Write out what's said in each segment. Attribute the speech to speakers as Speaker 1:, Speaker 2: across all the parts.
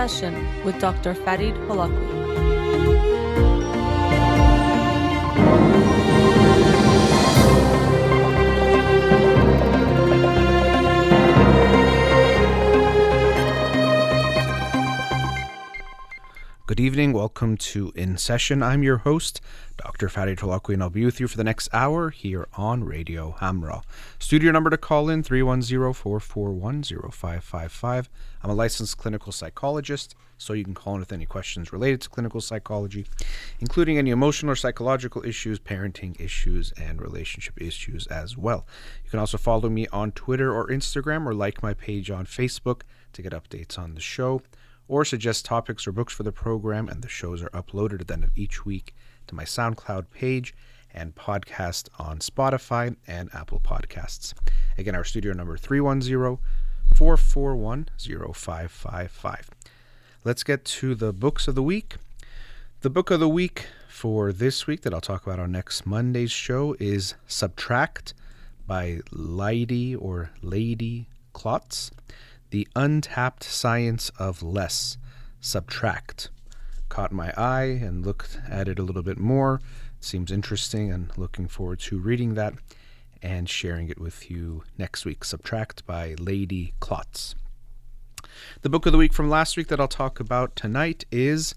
Speaker 1: Session with Dr. Farid Holakouee.
Speaker 2: Good evening. Welcome to In Session. I'm your host, Dr. Farid Holakouee, and I'll be with you for the next hour here on Radio Hamra. Studio number to call in, 310-441-0555. I'm a licensed clinical psychologist, so you can call in with any questions related to clinical psychology, including any emotional or psychological issues, parenting issues, and relationship issues as well. You can also follow me on Twitter or Instagram, or like my page on Facebook to get updates on the show, or suggest topics or books for the program, and the shows are uploaded at the end of each week to my SoundCloud page and podcast on Spotify and Apple Podcasts. Again, our studio number 310-441-0555. Let's get to the books of the week. The book of the week for this week that I'll talk about on next Monday's show is Subtract by Lady Klotz. The Untapped Science of Less, Subtract. Caught my eye and looked at it a little bit more. It seems interesting, and looking forward to reading that and sharing it with you next week. Subtract by Lady Klotz. The book of the week from last week that I'll talk about tonight is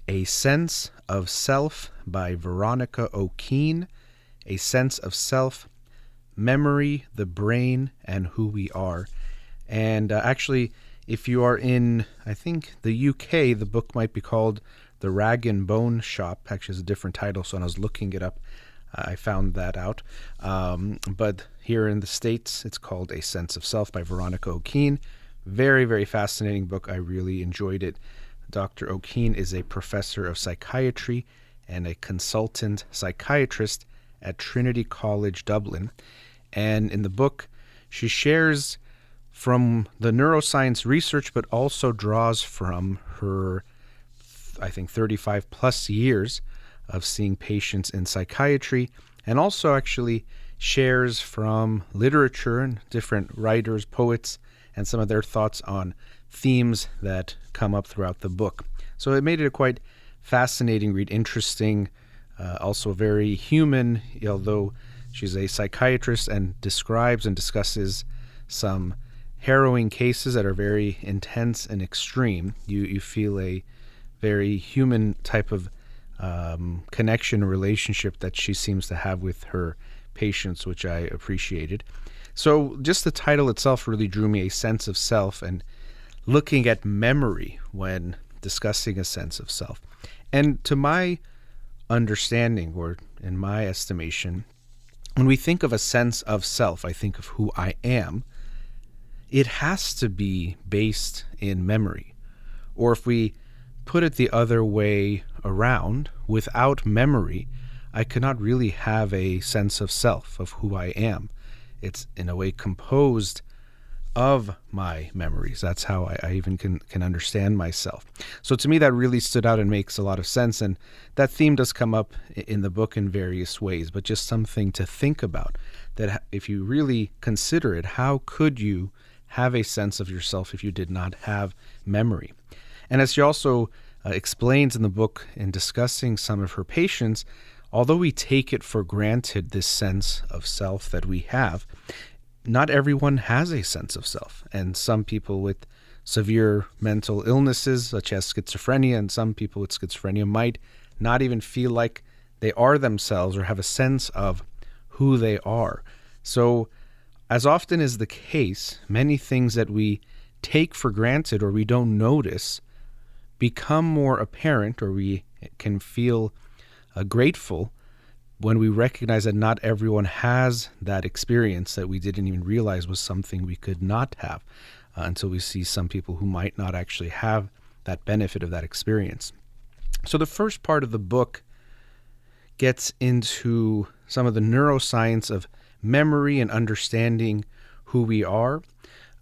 Speaker 2: A Sense of Self by Veronica O'Keeffe. A Sense of Self, Memory, the Brain, and Who We Are. And actually, if you are in, I think, the UK, the book might be called The Rag and Bone Shop. Actually, it's a different title, so when I was looking it up, I found that out. But here in the States, it's called A Sense of Self by Veronica O'Keeffe. Very, very fascinating book. I really enjoyed it. Dr. O'Keeffe is a professor of psychiatry and a consultant psychiatrist at Trinity College, Dublin. And in the book, she shares from the neuroscience research, but also draws from her, I think, 35 plus years of seeing patients in psychiatry, and also actually shares from literature and different writers, poets, and some of their thoughts on themes that come up throughout the book. So it made it a quite fascinating read, interesting, also very human, although she's a psychiatrist and describes and discusses some harrowing cases that are very intense and extreme. You feel a very human type of connection or relationship that she seems to have with her patients, which I appreciated. So just the title itself really drew me, A Sense of Self, and looking at memory when discussing a sense of self. And to my understanding, or in my estimation, when we think of a sense of self, I think of who I am. It has to be based in memory. Or if we put it the other way around, without memory, I cannot really have a sense of self, of who I am. It's in a way composed of my memories. That's how I even can understand myself. So to me, that really stood out and makes a lot of sense. And that theme does come up in the book in various ways, but just something to think about, that if you really consider it, how could you have a sense of yourself if you did not have memory? And as she also explains in the book in discussing some of her patients, although we take it for granted, this sense of self that we have, not everyone has a sense of self. And some people with severe mental illnesses, such as schizophrenia, and some people with schizophrenia might not even feel like they are themselves or have a sense of who they are. So as often is the case, many things that we take for granted or we don't notice become more apparent, or we can feel grateful when we recognize that not everyone has that experience that we didn't even realize was something we could not have until we see some people who might not actually have that benefit of that experience. So the first part of the book gets into some of the neuroscience of memory and understanding who we are,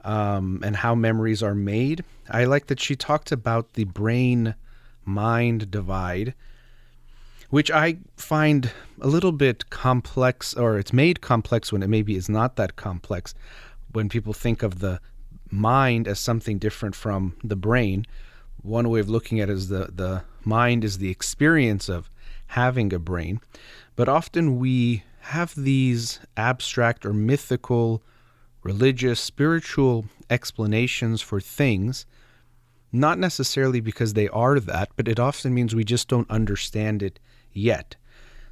Speaker 2: and how memories are made. I like that she talked about the brain-mind divide, which I find a little bit complex, or it's made complex when it maybe is not that complex, when people think of the mind as something different from the brain, one way of looking at it is the mind is the experience of having a brain. But often we have these abstract or mythical, religious, spiritual explanations for things, not necessarily because they are that, but it often means we just don't understand it yet.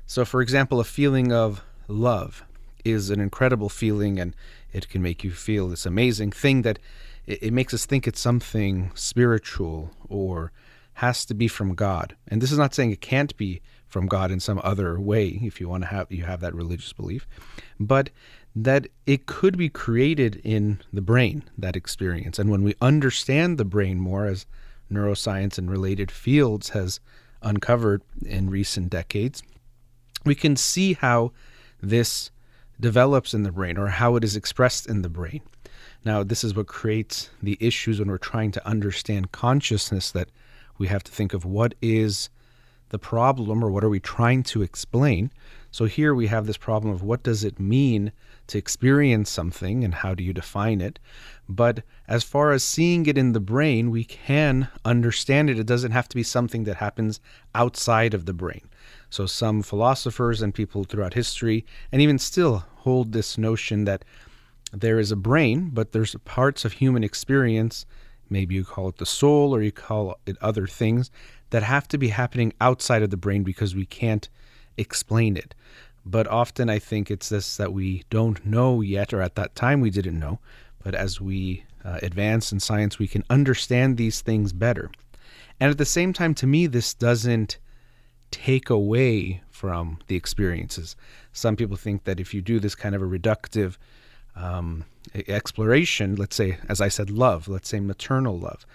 Speaker 2: So, for example, a feeling of love is an incredible feeling, and it can make you feel this amazing thing that it makes us think it's something spiritual or has to be from God. And this is not saying it can't be from God in some other way if you have that religious belief, but that it could be created in the brain, that experience. And when we understand the brain more, as neuroscience and related fields has uncovered in recent decades, we can see how this develops in the brain or how it is expressed in the brain. Now, this is what creates the issues when we're trying to understand consciousness, that we have to think of what is the problem or what are we trying to explain. So here we have this problem of what does it mean to experience something and how do you define it? But as far as seeing it in the brain, we can understand it. It doesn't have to be something that happens outside of the brain. So some philosophers and people throughout history, and even still, hold this notion that there is a brain, but there's parts of human experience, maybe you call it the soul or you call it other things, that have to be happening outside of the brain because we can't explain it. But often I think it's this that we don't know yet, or at that time we didn't know. But as we advance in science, we can understand these things better. And at the same time, to me, this doesn't take away from the experiences. Some people think that if you do this kind of a reductive exploration, let's say, as I said, love, let's say maternal love,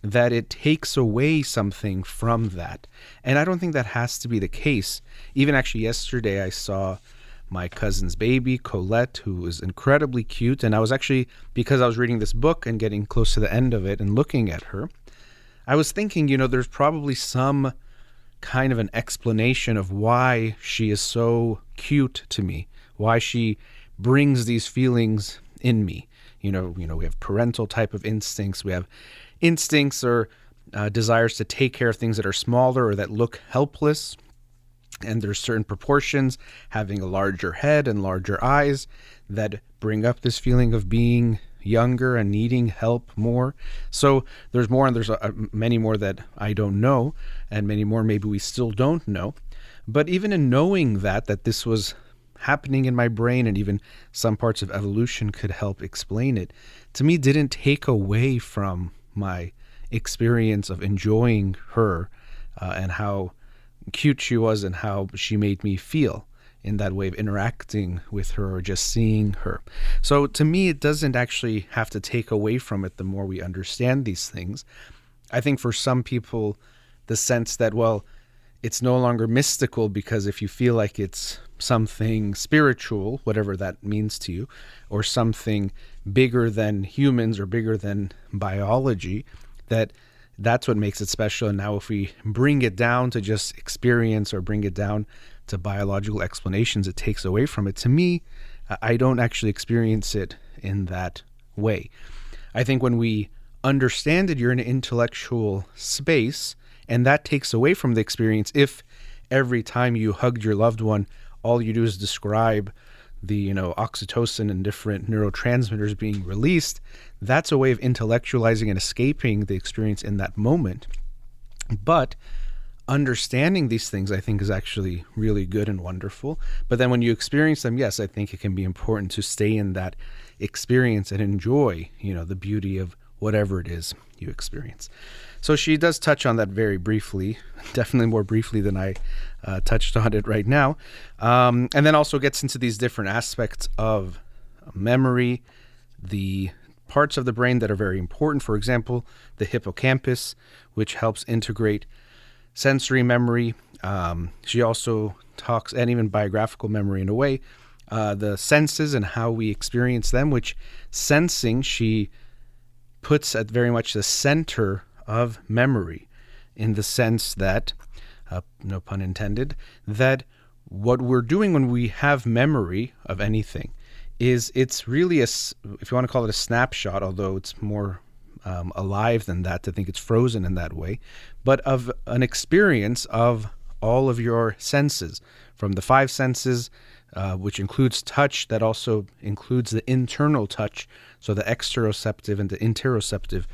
Speaker 2: that it takes away something from that. And I don't think that has to be the case. Even actually yesterday, I saw my cousin's baby, Colette, who was incredibly cute. And I was actually, because I was reading this book and getting close to the end of it and looking at her, I was thinking, there's probably some kind of an explanation of why she is so cute to me, why she brings these feelings in me. We have parental type of instincts. We have instincts or desires to take care of things that are smaller or that look helpless. And there's certain proportions, having a larger head and larger eyes, that bring up this feeling of being younger and needing help more. So there's more, and there's many more that I don't know, and many more maybe we still don't know. But even in knowing that this was happening in my brain, and even some parts of evolution could help explain it, to me didn't take away from my experience of enjoying her and how cute she was and how she made me feel in that way of interacting with her or just seeing her. So to me, it doesn't actually have to take away from it the more we understand these things. I think for some people, the sense that, well, it's no longer mystical because if you feel like it's something spiritual, whatever that means to you, or something bigger than humans or bigger than biology, that's what makes it special. And now if we bring it down to just experience or bring it down to biological explanations, it takes away from it. To me, I don't actually experience it in that way. I think when we understand it, you're in an intellectual space, and that takes away from the experience. If every time you hugged your loved one, all you do is describe the oxytocin and different neurotransmitters being released, that's a way of intellectualizing and escaping the experience in that moment. But understanding these things, I think, is actually really good and wonderful. But then when you experience them, yes, I think it can be important to stay in that experience and enjoy, the beauty of whatever it is you experience. So she does touch on that very briefly, definitely more briefly than I touched on it right now. And then also gets into these different aspects of memory, the parts of the brain that are very important. For example, the hippocampus, which helps integrate sensory memory. She also talks, and even biographical memory in a way, the senses and how we experience them, which sensing she puts at very much the center of memory, in the sense that, no pun intended, that what we're doing when we have memory of anything is it's really if you want to call it a snapshot, although it's more alive than that to think it's frozen in that way, but of an experience of all of your senses, from the five senses, which includes touch, that also includes the internal touch, so the exteroceptive and the interoceptive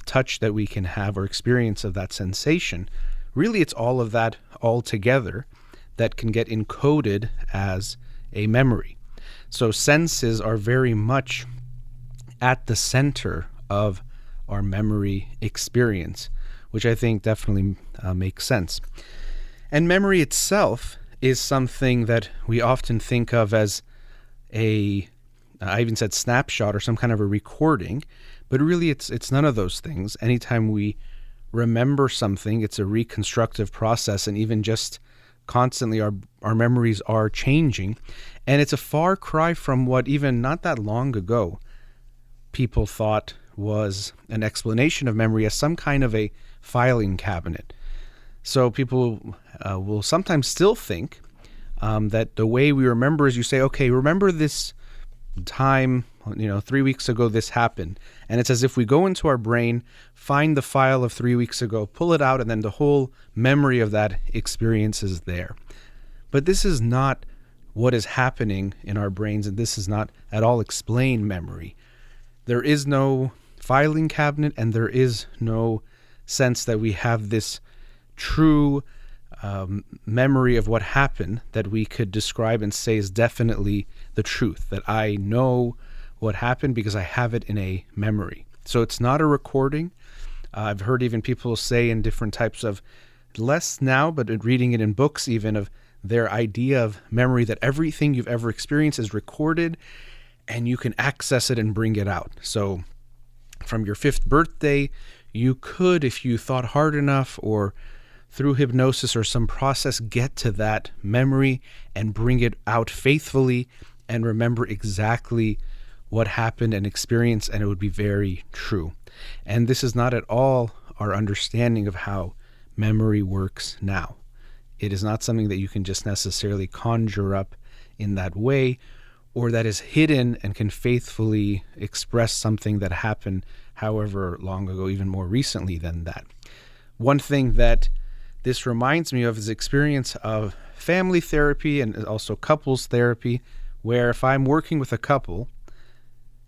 Speaker 2: touch that we can have, or experience of that sensation. Really, it's all of that all together that can get encoded as a memory. So senses are very much at the center of our memory experience, which I think definitely makes sense. And memory itself is something that we often think of as I even said snapshot, or some kind of a recording, but really it's none of those things. Anytime we remember something, it's a reconstructive process, and even just constantly our memories are changing. And it's a far cry from what even not that long ago people thought was an explanation of memory as some kind of a filing cabinet. So people will sometimes still think that the way we remember is you say, okay, remember this time, 3 weeks ago this happened. And it's as if we go into our brain, find the file of 3 weeks ago, pull it out, and then the whole memory of that experience is there. But this is not what is happening in our brains, and this is not at all explain memory. There is no filing cabinet, and there is no sense that we have this true memory of what happened that we could describe and say is definitely the truth, that I know what happened because I have it in a memory. So it's not a recording. I've heard even people say in different types of, less now, but reading it in books even, of their idea of memory, that everything you've ever experienced is recorded and you can access it and bring it out. So from your 5th birthday, you could, if you thought hard enough or through hypnosis or some process, get to that memory and bring it out faithfully and remember exactly what happened and experience, and it would be very true. And this is not at all our understanding of how memory works now. It is not something that you can just necessarily conjure up in that way, or that is hidden and can faithfully express something that happened however long ago, even more recently than that. One thing that this reminds me of is experience of family therapy and also couples therapy, where if I'm working with a couple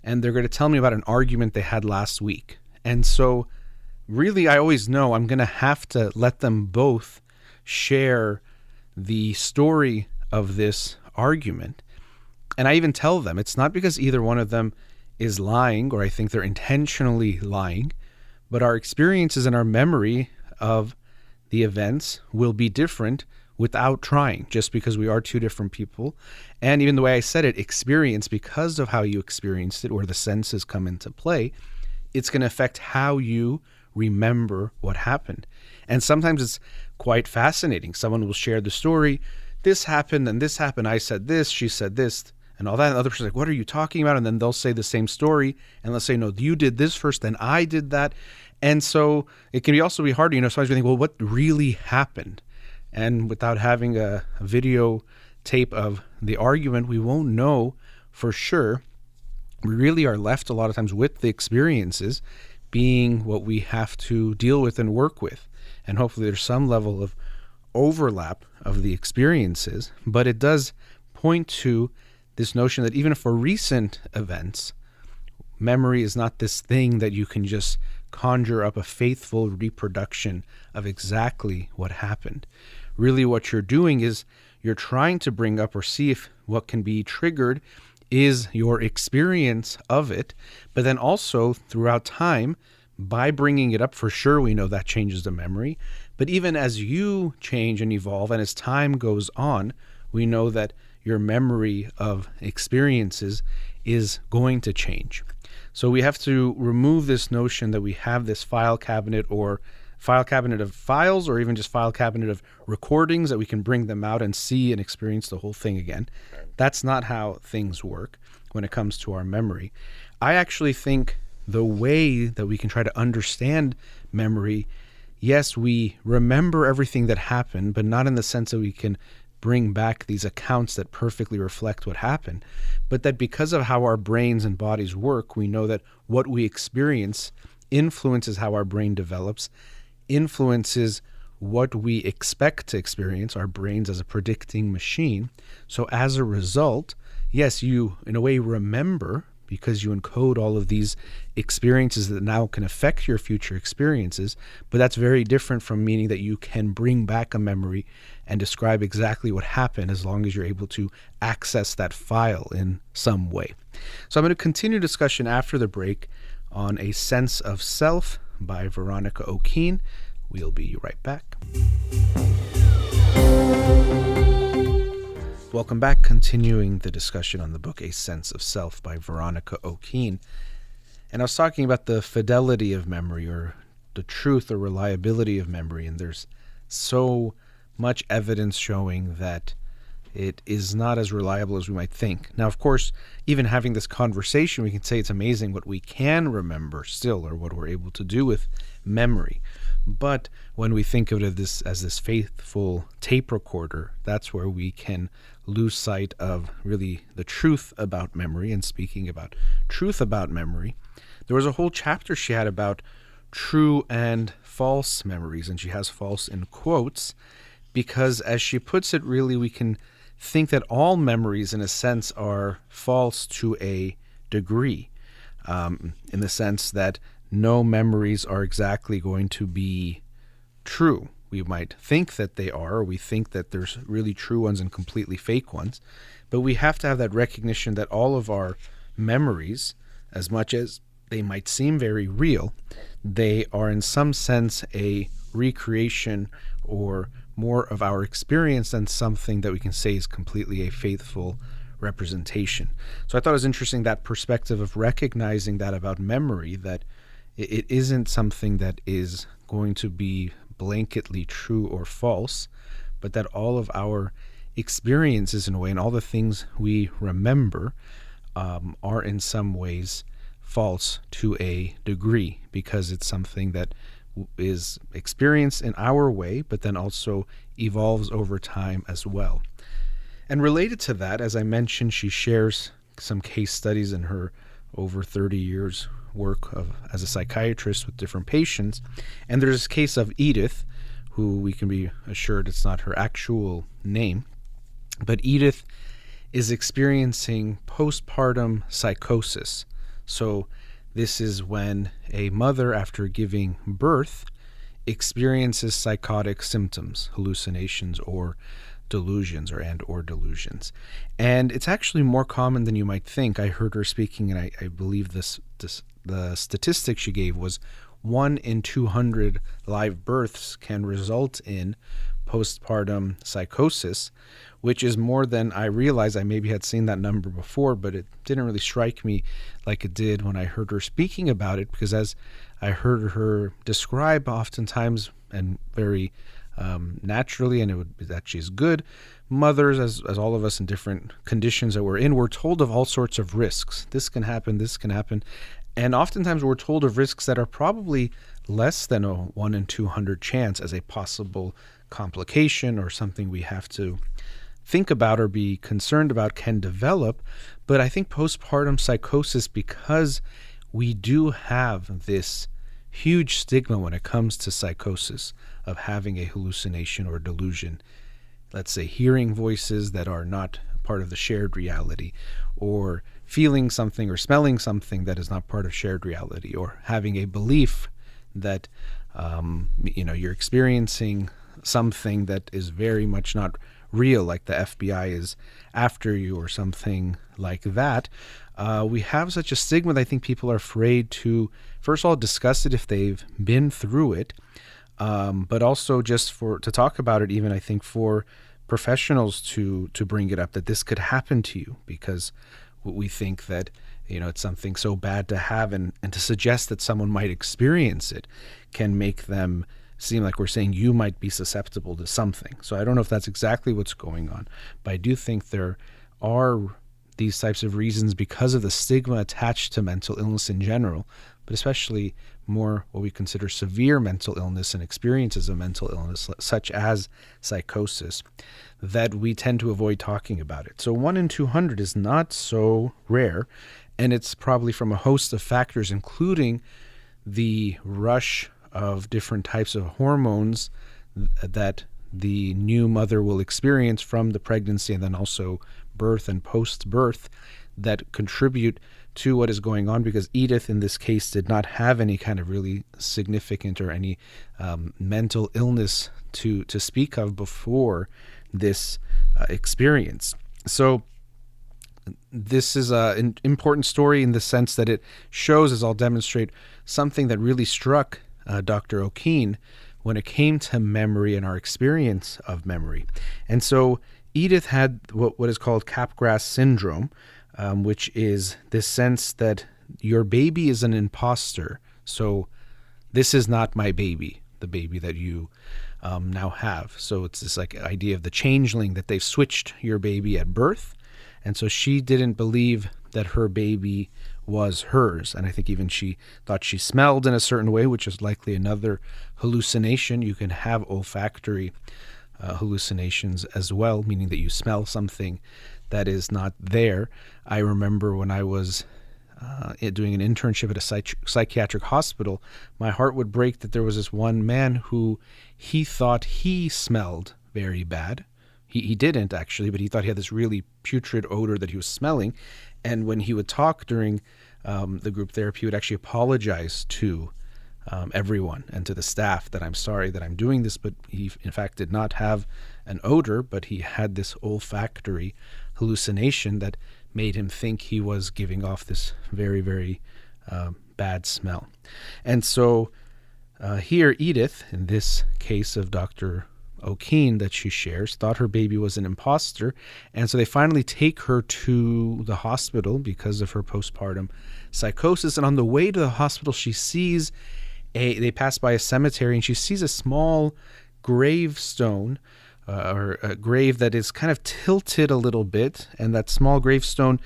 Speaker 2: and they're going to tell me about an argument they had last week, and so really I always know I'm going to have to let them both share the story of this argument. And I even tell them it's not because either one of them is lying or I think they're intentionally lying, but our experiences and our memory of the events will be different without trying, just because we are two different people. And even the way I said it, experience, because of how you experienced it, or the senses come into play, it's going to affect how you remember what happened. And sometimes it's quite fascinating. Someone will share the story, this happened and this happened, I said this, she said this, and all that. And the other person's like, what are you talking about? And then they'll say the same story, and they'll say, no, you did this first, then I did that. And so it can also be hard, sometimes we think, well, what really happened? And without having a video tape of the argument, we won't know for sure. We really are left a lot of times with the experiences being what we have to deal with and work with. And hopefully there's some level of overlap of the experiences, but it does point to this notion that even for recent events, memory is not this thing that you can just conjure up a faithful reproduction of exactly what happened. Really what you're doing is you're trying to bring up or see if what can be triggered is your experience of it, but then also throughout time, by bringing it up, for sure we know that changes the memory, but even as you change and evolve and as time goes on, we know that your memory of experiences is going to change. So we have to remove this notion that we have this file cabinet or file cabinet of files, or even just file cabinet of recordings that we can bring them out and see and experience the whole thing again. That's not how things work when it comes to our memory. I actually think the way that we can try to understand memory, yes, we remember everything that happened, but not in the sense that we can bring back these accounts that perfectly reflect what happened, but that because of how our brains and bodies work, we know that what we experience influences how our brain develops, influences what we expect to experience, our brains as a predicting machine. So as a result, yes, you in a way remember because you encode all of these experiences that now can affect your future experiences, but that's very different from meaning that you can bring back a memory and describe exactly what happened as long as you're able to access that file in some way. So I'm going to continue discussion after the break on A Sense of Self by Veronica O'Keeffe. We'll be right back. Welcome back, continuing the discussion on the book A Sense of Self by Veronica O'Keeffe. And I was talking about the fidelity of memory, or the truth or reliability of memory, and there's so much evidence showing that it is not as reliable as we might think. Now, of course, even having this conversation, we can say it's amazing what we can remember still, or what we're able to do with memory. But when we think of it as this faithful tape recorder, that's where we can lose sight of really the truth about memory. And speaking about truth about memory, there was a whole chapter she had about true and false memories, and she has false in quotes, because as she puts it, really we can think that all memories in a sense are false to a degree, in the sense that no memories are exactly going to be true. We might think that they are, or we think that there's really true ones and completely fake ones, but we have to have that recognition that all of our memories, as much as they might seem very real, they are in some sense a recreation or more of our experience than something that we can say is completely a faithful representation. So I thought it was interesting, that perspective of recognizing that about memory, that it isn't something that is going to be blanketly true or false, but that all of our experiences in a way and all the things we remember are in some ways false to a degree, because it's something that is experienced in our way, but then also evolves over time as well. And related to that, as I mentioned, she shares some case studies in her over 30 years work as a psychiatrist with different patients. And there's this case of Edith, who we can be assured it's not her actual name, but Edith is experiencing postpartum psychosis. So this is when a mother, after giving birth, experiences psychotic symptoms, hallucinations, or delusions, or delusions. And it's actually more common than you might think. I heard her speaking, and I believe the statistic she gave was 1 in 200 live births can result in postpartum psychosis, which is more than I realized. I maybe had seen that number before, but it didn't really strike me like it did when I heard her speaking about it, because as I heard her describe, oftentimes and very naturally, and that she's good, mothers, as all of us in different conditions that we're in, we're told of all sorts of risks. This can happen. And oftentimes we're told of risks that are probably less than a 1 in 200 chance as a possible complication or something we have to think about or be concerned about can develop. But I think postpartum psychosis, because we do have this huge stigma when it comes to psychosis of having a hallucination or delusion, let's say hearing voices that are not part of the shared reality, or feeling something or smelling something that is not part of shared reality, or having a belief that you're experiencing something that is very much not real, like the FBI is after you or something like that. We have such a stigma that I think people are afraid to, first of all, discuss it if they've been through it, but also just to talk about it, even I think for professionals to bring it up, that this could happen to you, because we think that it's something so bad to have, and to suggest that someone might experience it can make them seem like we're saying you might be susceptible to something. So I don't know if that's exactly what's going on, but I do think there are these types of reasons because of the stigma attached to mental illness in general, but especially more what we consider severe mental illness and experiences of mental illness, such as psychosis, that we tend to avoid talking about it. So 1 in 200 is not so rare, and it's probably from a host of factors, including the rush of different types of hormones that the new mother will experience from the pregnancy and then also birth and post-birth that contribute to what is going on, because Edith in this case did not have any kind of really significant or any mental illness to speak of before this experience. So this is an important story in the sense that it shows, as I'll demonstrate, something that really struck Dr. O'Keen when it came to memory and our experience of memory. And so Edith had what is called Capgras syndrome, which is this sense that your baby is an imposter. So this is not my baby, the baby that you now have. So it's this like idea of the changeling, that they've switched your baby at birth. And so she didn't believe that her baby was hers. And I think even she thought she smelled in a certain way, which is likely another hallucination. You can have olfactory hallucinations as well, meaning that you smell something that is not there. I remember when I was doing an internship at a psychiatric hospital, my heart would break that there was this one man who he thought he smelled very bad. He didn't actually, but he thought he had this really putrid odor that he was smelling. And when he would talk during the group therapy, he would actually apologize to everyone and to the staff that I'm sorry that I'm doing this, but he in fact did not have an odor, but he had this olfactory hallucination that made him think he was giving off this very, very bad smell. And so here Edith, in this case of Dr. O'Keen that she shares, thought her baby was an imposter, and so they finally take her to the hospital because of her postpartum psychosis. And on the way to the hospital, she sees they pass by a cemetery, and she sees a small gravestone or a grave that is kind of tilted a little bit, and that small gravestone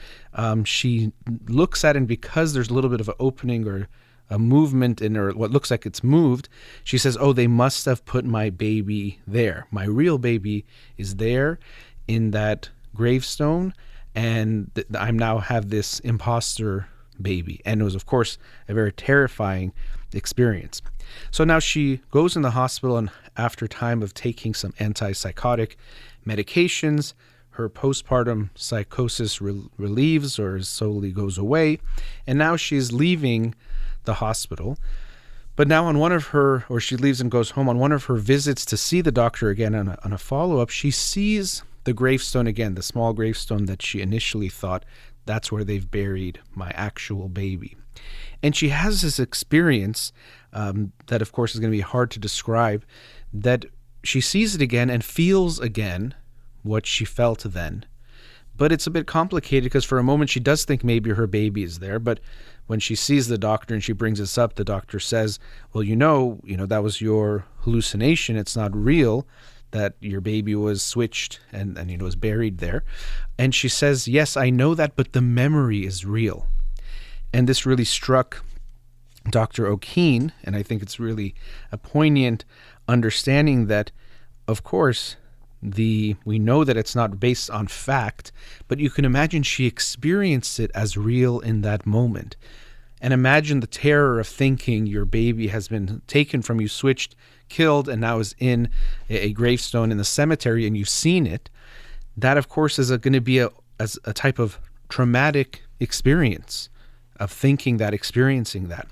Speaker 2: she looks at, and because there's a little bit of an opening or a movement in, or what looks like it's moved, she says, oh, they must have put my baby there. My real baby is there in that gravestone, and I now have this imposter baby. And it was, of course, a very terrifying experience. So now she goes in the hospital, and after time of taking some antipsychotic medications, her postpartum psychosis relieves or slowly goes away, and now she's leaving the hospital. But now on one of her, or she leaves and goes home, on one of her visits to see the doctor again on a follow-up, she sees the gravestone again, the small gravestone that she initially thought that's where they've buried my actual baby. And she has this experience that, of course, is going to be hard to describe, that she sees it again and feels again what she felt then. But it's a bit complicated because for a moment she does think maybe her baby is there, but when she sees the doctor and she brings this up, the doctor says, well, you know, that was your hallucination. It's not real that your baby was switched and was buried there. And she says, yes, I know that, but the memory is real. And this really struck Dr. O'Keen, and I think it's really a poignant understanding that, of course, we know that it's not based on fact, but you can imagine she experienced it as real in that moment. And imagine the terror of thinking your baby has been taken from you, switched, killed, and now is in a gravestone in the cemetery, and you've seen it. That, of course, is going to be a type of traumatic experience of thinking that, experiencing that.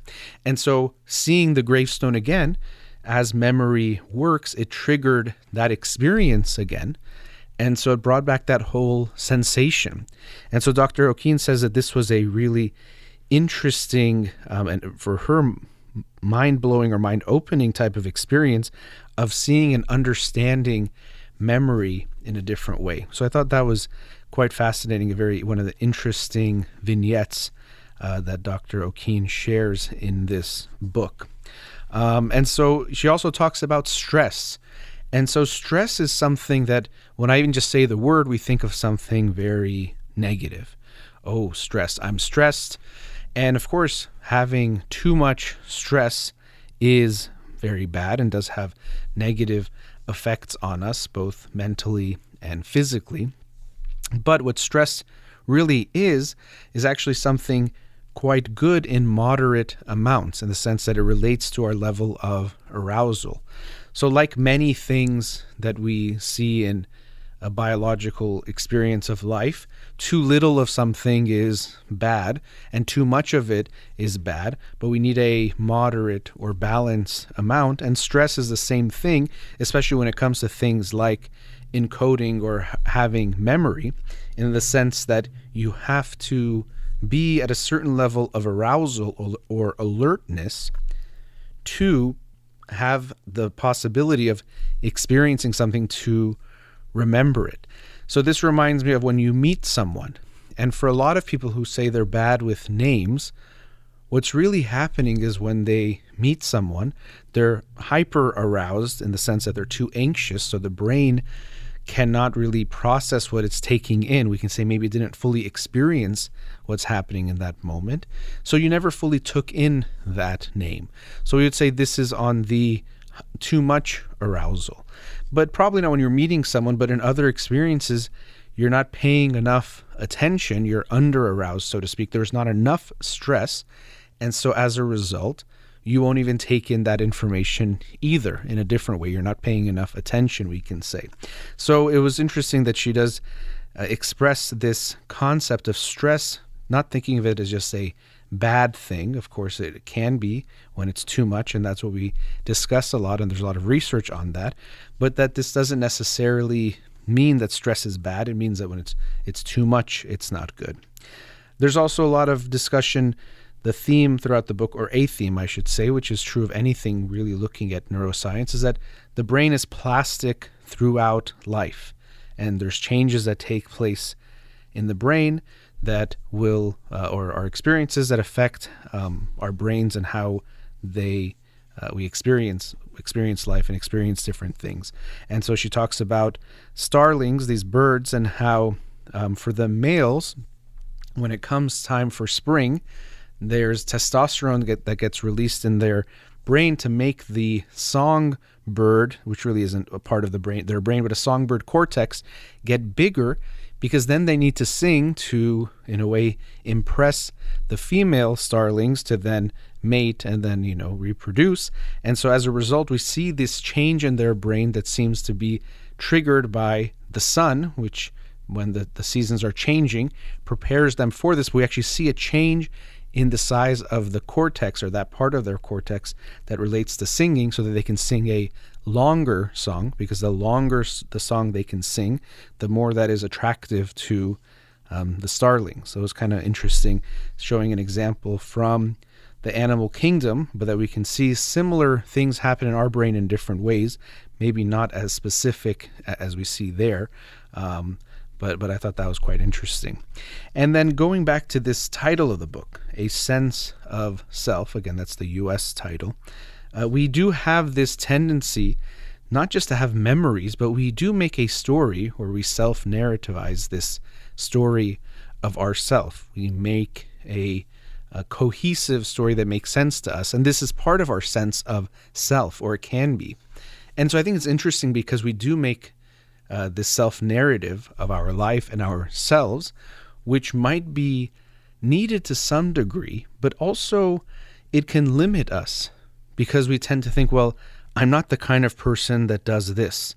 Speaker 2: And so seeing the gravestone again, as memory works, it triggered that experience again. And so it brought back that whole sensation. And so Dr. O'Keen says that this was a really interesting and for her mind-blowing or mind-opening type of experience of seeing and understanding memory in a different way. So I thought that was quite fascinating, one of the interesting vignettes that Dr. O'Keen shares in this book. And so she also talks about stress. And so stress is something that when I even just say the word, we think of something very negative. oh, stress. I'm stressed. And of course, having too much stress is very bad and does have negative effects on us, both mentally and physically. But what stress really is actually something quite good in moderate amounts, in the sense that it relates to our level of arousal. So like many things that we see in a biological experience of life, too little of something is bad and too much of it is bad, but we need a moderate or balanced amount. And stress is the same thing, especially when it comes to things like encoding or having memory, in the sense that you have to be at a certain level of arousal or alertness to have the possibility of experiencing something, to remember it. So this reminds me of when you meet someone. And for a lot of people who say they're bad with names, what's really happening is when they meet someone, they're hyper aroused in the sense that they're too anxious. So the brain cannot really process what it's taking in. We can say maybe it didn't fully experience what's happening in that moment. So you never fully took in that name. So we would say this is on the too much arousal. But probably not when you're meeting someone, but in other experiences, you're not paying enough attention. You're under aroused, so to speak. There's not enough stress. And so as a result, you won't even take in that information either, in a different way. You're not paying enough attention, we can say. So it was interesting that she does express this concept of stress, not thinking of it as just a bad thing. Of course, it can be when it's too much, and that's what we discuss a lot, and there's a lot of research on that. But that this doesn't necessarily mean that stress is bad. It means that when it's too much, it's not good. There's also a lot of discussion. The theme throughout the book, or a theme, I should say, which is true of anything really looking at neuroscience, is that the brain is plastic throughout life. And there's changes that take place in the brain that will, or are experiences that affect our brains and how we experience life and experience different things. And so she talks about starlings, these birds, and how for the males, when it comes time for spring, there's testosterone that gets released in their brain to make the songbird, which really isn't a part of their brain, but a songbird cortex, get bigger, because then they need to sing to, in a way, impress the female starlings to then mate and then, reproduce. And so as a result, we see this change in their brain that seems to be triggered by the sun, which, when the seasons are changing, prepares them for this. We actually see a change in the size of the cortex, or that part of their cortex that relates to singing, so that they can sing a longer song, because the longer the song they can sing, the more that is attractive to the starlings. So it's kind of interesting, showing an example from the animal kingdom, but that we can see similar things happen in our brain in different ways, maybe not as specific as we see there. But I thought that was quite interesting. And then going back to this title of the book, A Sense of Self, again, that's the U.S. title, we do have this tendency not just to have memories, but we do make a story where we self-narrativize this story of ourself. We make a cohesive story that makes sense to us, and this is part of our sense of self, or it can be. And so I think it's interesting because we do make this self-narrative of our life and ourselves, which might be needed to some degree, but also it can limit us, because we tend to think, well, I'm not the kind of person that does this,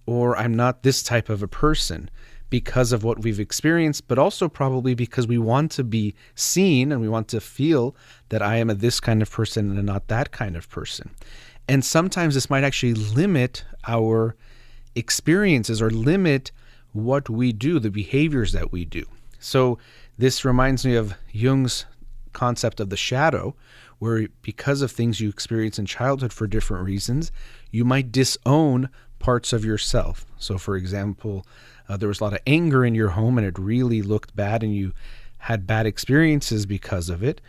Speaker 2: or I'm not this type of a person, because of what we've experienced, but also probably because we want to be seen and we want to feel that I am this kind of person and not that kind of person. And sometimes this might actually limit our experiences or limit what we do, the behaviors that we do. So this reminds me of Jung's concept of the shadow, where because of things you experience in childhood for different reasons, you might disown parts of yourself. So for example, there was a lot of anger in your home and it really looked bad and you had bad experiences because of it,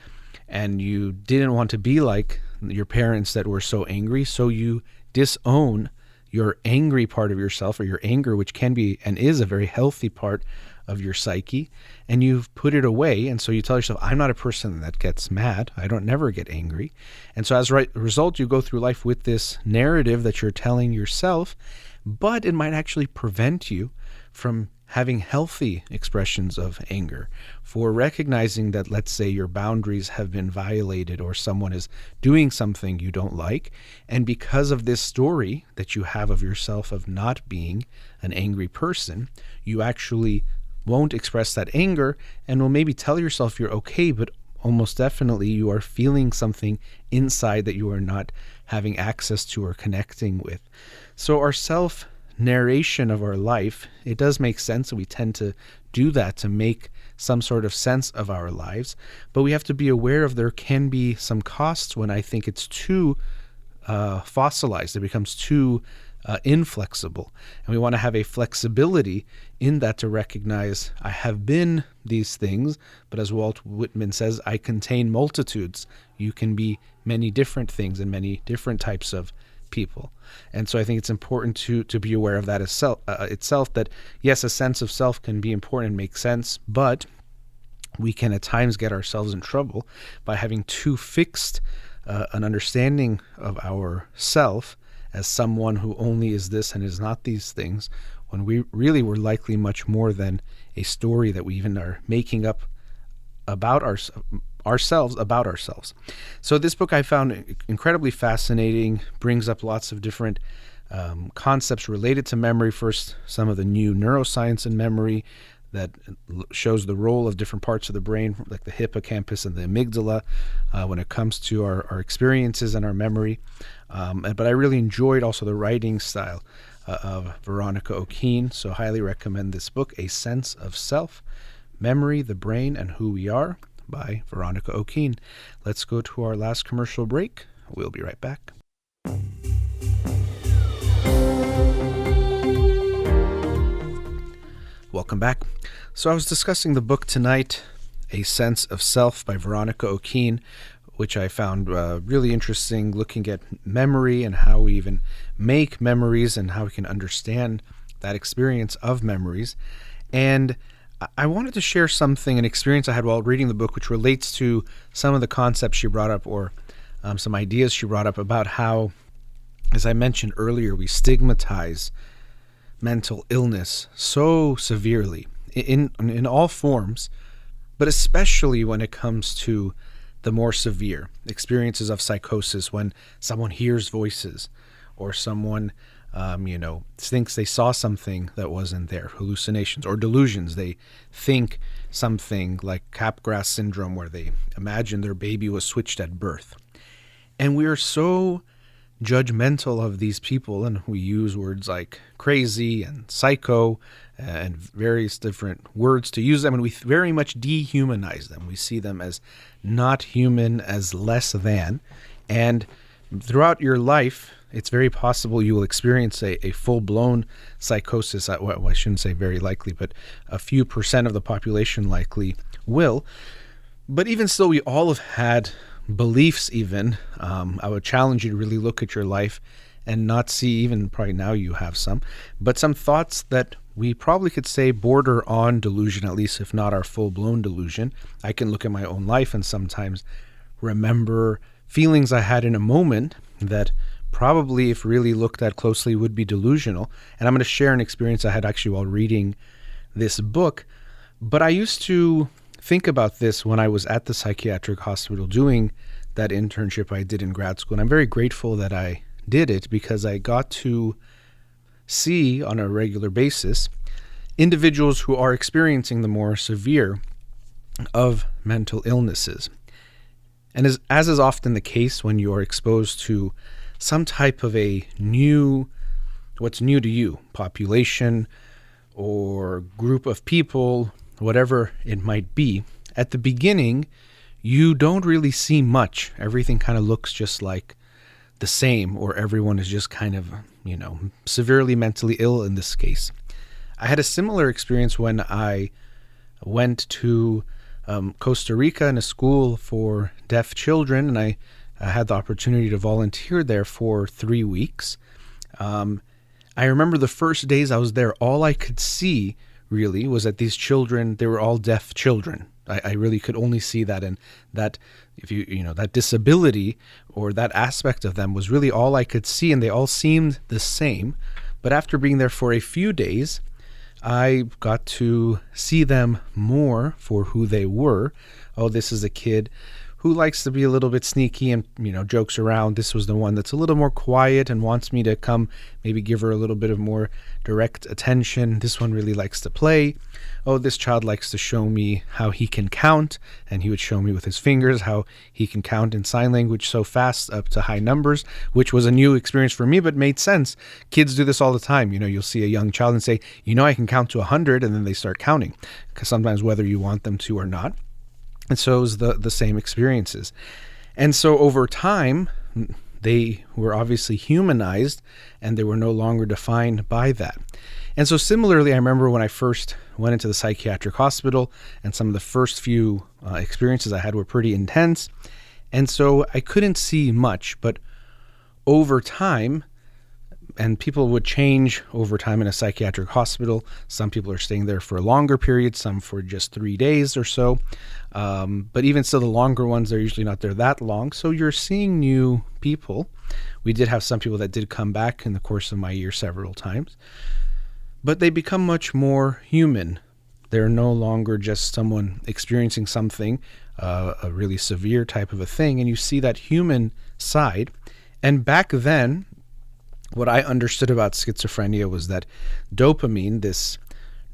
Speaker 2: and you didn't want to be like your parents that were so angry, so you disown your angry part of yourself, or your anger, which can be and is a very healthy part of your psyche, and you've put it away. And so you tell yourself, I'm not a person that gets mad. I don't never get angry. And so as a result, you go through life with this narrative that you're telling yourself, but it might actually prevent you from having healthy expressions of anger, for recognizing that, let's say, your boundaries have been violated or someone is doing something you don't like. And because of this story that you have of yourself of not being an angry person, you actually won't express that anger and will maybe tell yourself you're okay, but almost definitely you are feeling something inside that you are not having access to or connecting with. So our self-narration of our life, it does make sense, and we tend to do that to make some sort of sense of our lives, but we have to be aware of there can be some costs when I think it's too fossilized. It becomes too inflexible, and we want to have a flexibility in that to recognize I have been these things, but as Walt Whitman says, I contain multitudes. You can be many different things and many different types of people. And so I think it's important to be aware of that itself, that yes, a sense of self can be important and make sense, but we can at times get ourselves in trouble by having too fixed an understanding of our self as someone who only is this and is not these things, when we really were likely much more than a story that we even are making up about ourselves about ourselves. So this book I found incredibly fascinating, brings up lots of different concepts related to memory. First, some of the new neuroscience in memory that shows the role of different parts of the brain, like the hippocampus and the amygdala, when it comes to our experiences and our memory. But I really enjoyed also the writing style of Veronica O'Keeffe, so highly recommend this book, A Sense of Self, Memory, the Brain, and Who We Are, by Veronica O'Keeffe. Let's go to our last commercial break. We'll be right back. Welcome back. So I was discussing the book tonight, A Sense of Self by Veronica O'Keeffe, which I found really interesting, looking at memory and how we even make memories and how we can understand that experience of memories. And I wanted to share something, an experience I had while reading the book, which relates to some of the concepts she brought up, or some ideas she brought up about how, as I mentioned earlier, we stigmatize mental illness so severely in all forms, but especially when it comes to the more severe experiences of psychosis, when someone hears voices or someone thinks they saw something that wasn't there, hallucinations or delusions. They think something like Capgras syndrome, where they imagine their baby was switched at birth. And we are so judgmental of these people, and we use words like crazy and psycho and various different words to use them, and we very much dehumanize them. We see them as not human, as less than. And throughout your life, it's very possible you will experience a full-blown psychosis. Well, I shouldn't say very likely, but a few percent of the population likely will. But even still, we all have had beliefs even. I would challenge you to really look at your life and not see, even probably now you have some, but some thoughts that we probably could say border on delusion, at least if not our full-blown delusion. I can look at my own life and sometimes remember feelings I had in a moment that probably, if really looked at closely, would be delusional. And I'm going to share an experience I had actually while reading this book. But I used to think about this when I was at the psychiatric hospital doing that internship I did in grad school. And I'm very grateful that I did it, because I got to see on a regular basis individuals who are experiencing the more severe of mental illnesses. And as is often the case when you are exposed to some type of what's new to you, population or group of people, whatever it might be, at the beginning, you don't really see much. Everything kind of looks just like the same, or everyone is just kind of, severely mentally ill in this case. I had a similar experience when I went to Costa Rica in a school for deaf children, and I had the opportunity to volunteer there for 3 weeks. I remember the first days I was there, all I could see really was that these children, they were all deaf children. I really could only see that, and that if that disability or that aspect of them was really all I could see, and they all seemed the same. But after being there for a few days, I got to see them more for who they were. Oh, this is a kid who likes to be a little bit sneaky and, jokes around. This was the one that's a little more quiet and wants me to come, maybe give her a little bit of more direct attention. This one really likes to play. Oh, this child likes to show me how he can count, and he would show me with his fingers how he can count in sign language so fast up to high numbers, which was a new experience for me, but made sense. Kids do this all the time. You'll see a young child and say, I can count to 100, and then they start counting, because sometimes whether you want them to or not. And so it was the same experiences. And so over time, they were obviously humanized, and they were no longer defined by that. And so similarly, I remember when I first went into the psychiatric hospital, and some of the first few experiences I had were pretty intense. And so I couldn't see much, but over time, and people would change over time in a psychiatric hospital. Some people are staying there for a longer period, some for just 3 days or so. But even still, the longer ones, they're usually not there that long. So you're seeing new people. We did have some people that did come back in the course of my year several times. But they become much more human. They're no longer just someone experiencing something, a really severe type of a thing. And you see that human side. And back then, what I understood about schizophrenia was that dopamine, this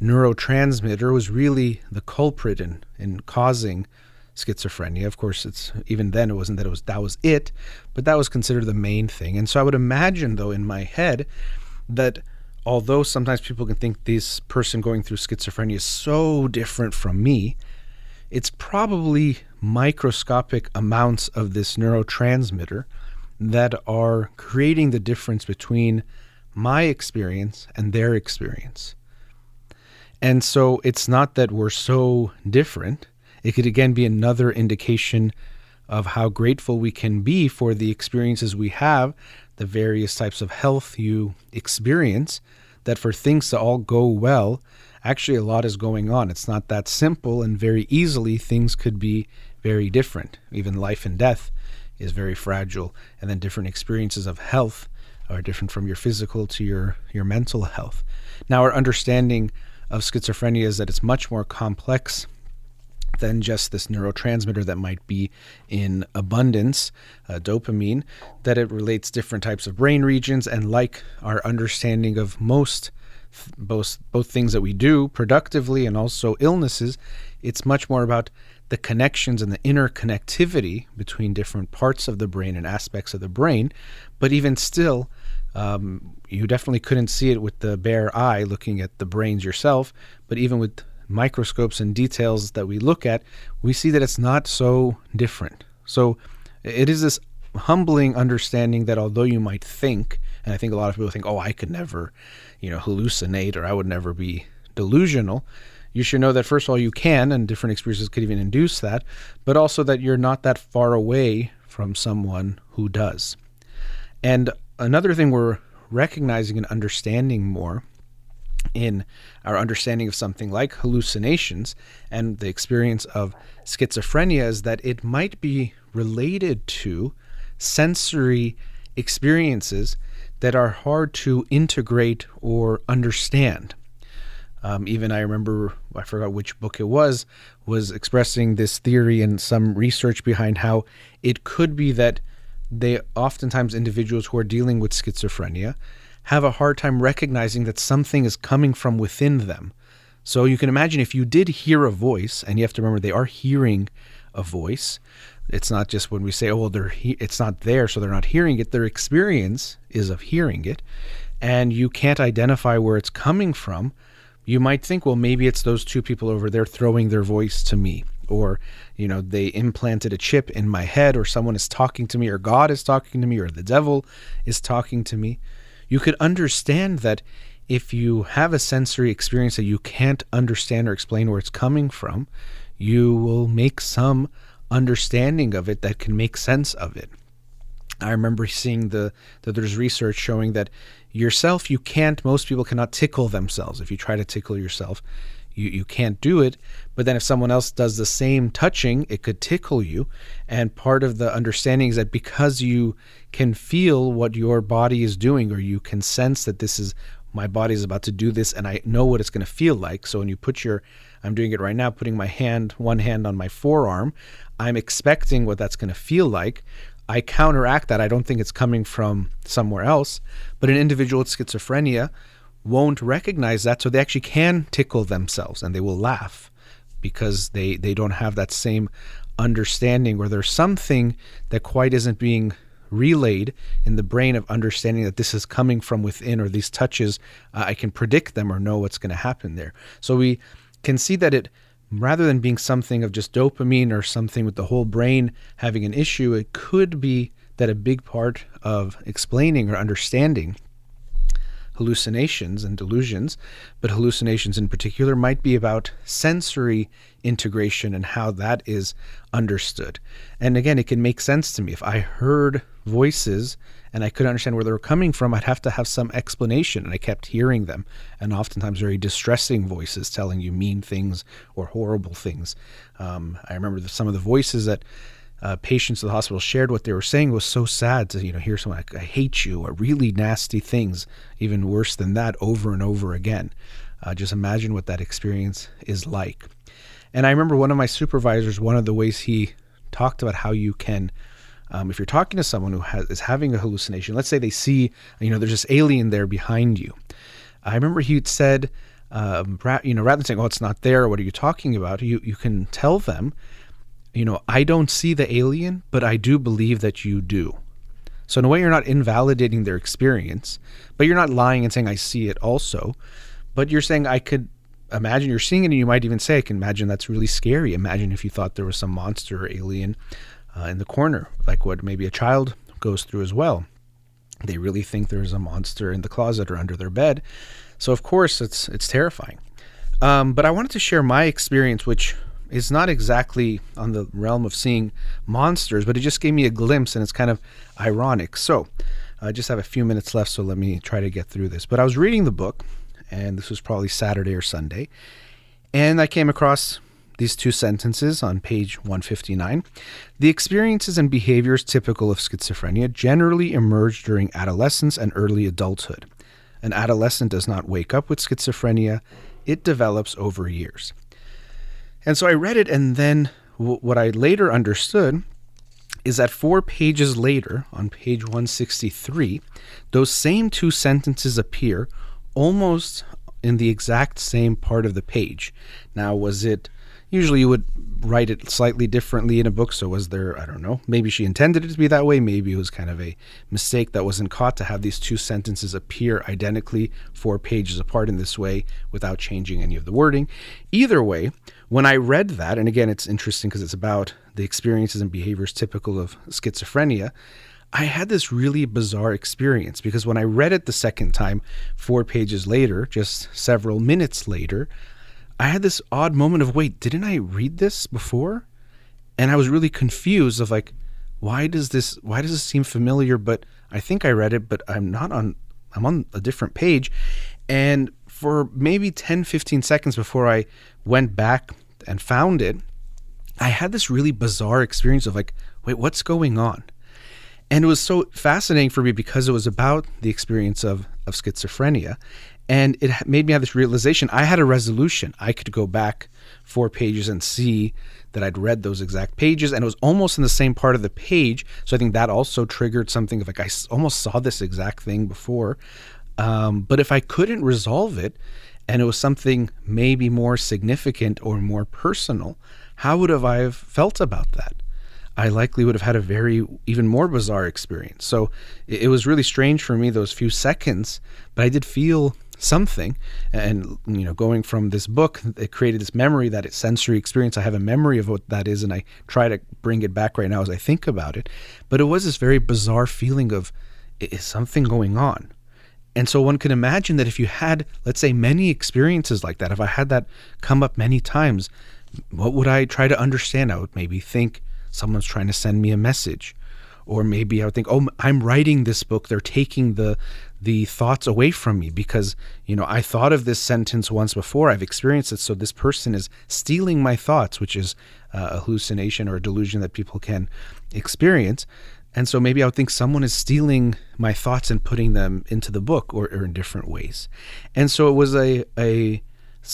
Speaker 2: neurotransmitter, was really the culprit in causing schizophrenia. Of course, even then it wasn't that was it, but that was considered the main thing. And so I would imagine, though, in my head, that although sometimes people can think this person going through schizophrenia is so different from me, it's probably microscopic amounts of this neurotransmitter that are creating the difference between my experience and their experience. And so it's not that we're so different. It could again be another indication of how grateful we can be for the experiences we have, the various types of health you experience, that for things to all go well, actually a lot is going on. It's not that simple, and very easily things could be very different. Even life and death is very fragile, and then different experiences of health are different from your physical to your mental health. Now, our understanding of schizophrenia is that it's much more complex than just this neurotransmitter that might be in abundance, dopamine, that it relates different types of brain regions, and like our understanding of both things that we do productively and also illnesses, it's much more about the connections and the interconnectivity between different parts of the brain and aspects of the brain. But even still, you definitely couldn't see it with the bare eye looking at the brains yourself. But even with microscopes and details that we look at, we see that it's not so different. So it is this humbling understanding that although you might think, and I think a lot of people think, oh, I could never, hallucinate, or I would never be delusional. You should know that, first of all, you can, and different experiences could even induce that, but also that you're not that far away from someone who does. And another thing we're recognizing and understanding more in our understanding of something like hallucinations and the experience of schizophrenia is that it might be related to sensory experiences that are hard to integrate or understand. Even I remember, I forgot which book it was expressing this theory and some research behind how it could be that oftentimes individuals who are dealing with schizophrenia have a hard time recognizing that something is coming from within them. So you can imagine if you did hear a voice, and you have to remember they are hearing a voice. It's not just when we say, oh, well, it's not there, so they're not hearing it. Their experience is of hearing it, and you can't identify where it's coming from. You might think, well, maybe it's those two people over there throwing their voice to me, or, they implanted a chip in my head, or someone is talking to me, or God is talking to me, or the devil is talking to me. You could understand that if you have a sensory experience that you can't understand or explain where it's coming from, you will make some understanding of it that can make sense of it. I remember seeing that there's research showing that most people cannot tickle themselves. If you try to tickle yourself, you can't do it. But then if someone else does the same touching, it could tickle you. And part of the understanding is that because you can feel what your body is doing, or you can sense that my body is about to do this and I know what it's going to feel like. So when you I'm doing it right now, putting one hand on my forearm, I'm expecting what that's going to feel like. I counteract that. I don't think it's coming from somewhere else. But an individual with schizophrenia won't recognize that, so they actually can tickle themselves and they will laugh because they don't have that same understanding, or there's something that quite isn't being relayed in the brain of understanding that this is coming from within, or these touches, I can predict them or know what's going to happen there. So we can see that rather than being something of just dopamine or something with the whole brain having an issue, it could be that a big part of explaining or understanding hallucinations and delusions, but hallucinations in particular, might be about sensory integration and how that is understood. And again, it can make sense to me. If I heard voices and I couldn't understand where they were coming from, I'd have to have some explanation, and I kept hearing them, and oftentimes very distressing voices telling you mean things or horrible things. I remember some of the voices that patients at the hospital shared what they were saying was so sad to hear someone like, I hate you, or really nasty things, even worse than that, over and over again. Just imagine what that experience is like. And I remember one of my supervisors, one of the ways he talked about how you can, if you're talking to someone who is having a hallucination, let's say they see, there's this alien there behind you. I remember he said, rather than saying, oh, it's not there, what are you talking about? You can tell them, I don't see the alien, but I do believe that you do. So in a way, you're not invalidating their experience, but you're not lying and saying, I see it also. But you're saying, I could imagine you're seeing it, and you might even say, I can imagine that's really scary. Imagine if you thought there was some monster or alien in the corner, like what maybe a child goes through as well. They really think there's a monster in the closet or under their bed. So of course, it's terrifying. But I wanted to share my experience, which is not exactly on the realm of seeing monsters, but it just gave me a glimpse, and it's kind of ironic. So I just have a few minutes left, so let me try to get through this. But I was reading the book, and this was probably Saturday or Sunday, and I came across these two sentences on page 159. The experiences and behaviors typical of schizophrenia generally emerge during adolescence and early adulthood. An adolescent does not wake up with schizophrenia. It develops over years. And so I read it, and then what I later understood is that 4 pages later, on page 163, those same two sentences appear almost in the exact same part of the page. Now, usually you would write it slightly differently in a book, so was there, I don't know, maybe she intended it to be that way, maybe it was kind of a mistake that wasn't caught to have these two sentences appear identically 4 pages apart in this way without changing any of the wording. Either way, when I read that, and again, it's interesting because it's about the experiences and behaviors typical of schizophrenia, I had this really bizarre experience, because when I read it the second time, 4 pages later, just several minutes later, I had this odd moment of, wait, didn't I read this before? And I was really confused of like, why does this seem familiar? But I think I read it, but I'm on a different page. And for maybe 10, 15 seconds before I went back and found it, I had this really bizarre experience of like, wait, what's going on? And it was so fascinating for me because it was about the experience of schizophrenia. And it made me have this realization. I had a resolution. I could go back 4 pages and see that I'd read those exact pages, and it was almost in the same part of the page. So I think that also triggered something of like, I almost saw this exact thing before. But if I couldn't resolve it, and it was something maybe more significant or more personal, how would I have felt about that? I likely would have had a even more bizarre experience. So it was really strange for me, those few seconds, but I did feel something. And, going from this book, it created this memory, that it's sensory experience. I have a memory of what that is, and I try to bring it back right now as I think about it. But it was this very bizarre feeling of, is something going on? And so one can imagine that if you had, let's say, many experiences like that, if I had that come up many times, what would I try to understand? I would maybe think someone's trying to send me a message, Or maybe I would think, oh, I'm writing this book. They're taking the thoughts away from me because, I thought of this sentence once before. I've experienced it. So this person is stealing my thoughts, which is a hallucination or a delusion that people can experience. And so maybe I would think someone is stealing my thoughts and putting them into the book or in different ways. And so it was a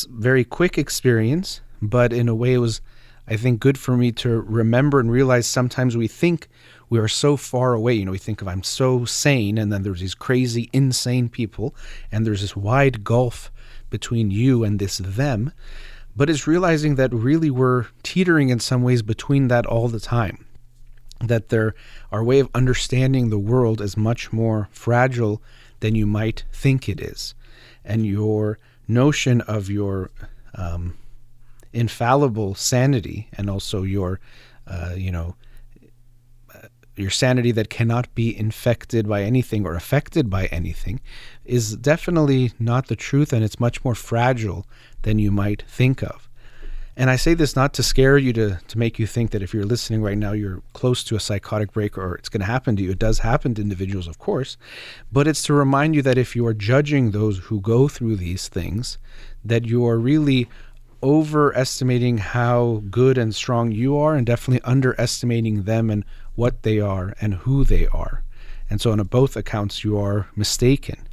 Speaker 2: very quick experience, but in a way it was, I think, good for me to remember and realize sometimes we think we are so far away. We think of I'm so sane, and then there's these crazy, insane people, and there's this wide gulf between you and this them. But it's realizing that really we're teetering in some ways between that all the time. That our way of understanding the world is much more fragile than you might think it is. And your notion of your infallible sanity, and also your sanity that cannot be infected by anything or affected by anything, is definitely not the truth, and it's much more fragile than you might think of. And I say this not to scare you, to make you think that if you're listening right now, you're close to a psychotic break or it's going to happen to you. It does happen to individuals, of course, but it's to remind you that if you are judging those who go through these things, that you are really overestimating how good and strong you are, and definitely underestimating them and what they are and who they are. And so on both accounts, you are mistaken.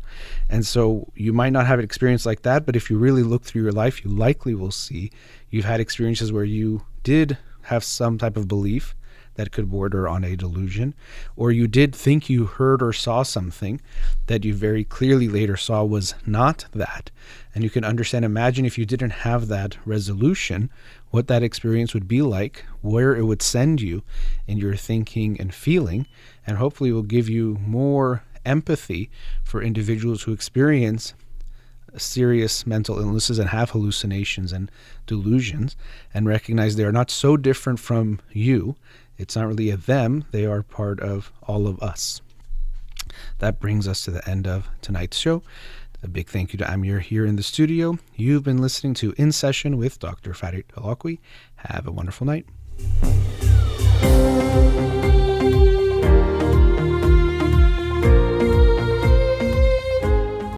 Speaker 2: And so you might not have an experience like that, but if you really look through your life, you likely will see you've had experiences where you did have some type of belief that could border on a delusion, or you did think you heard or saw something that you very clearly later saw was not that. And you can understand, imagine if you didn't have that resolution, what that experience would be like, where it would send you in your thinking and feeling, and hopefully will give you more empathy for individuals who experience serious mental illnesses and have hallucinations and delusions, and recognize they are not so different from you. It's not really a them, they are part of all of us. That brings us to the end of tonight's show. A big thank you to Amir here in the studio. You've been listening to In Session with Dr. Farid Holakouee. Have a wonderful night.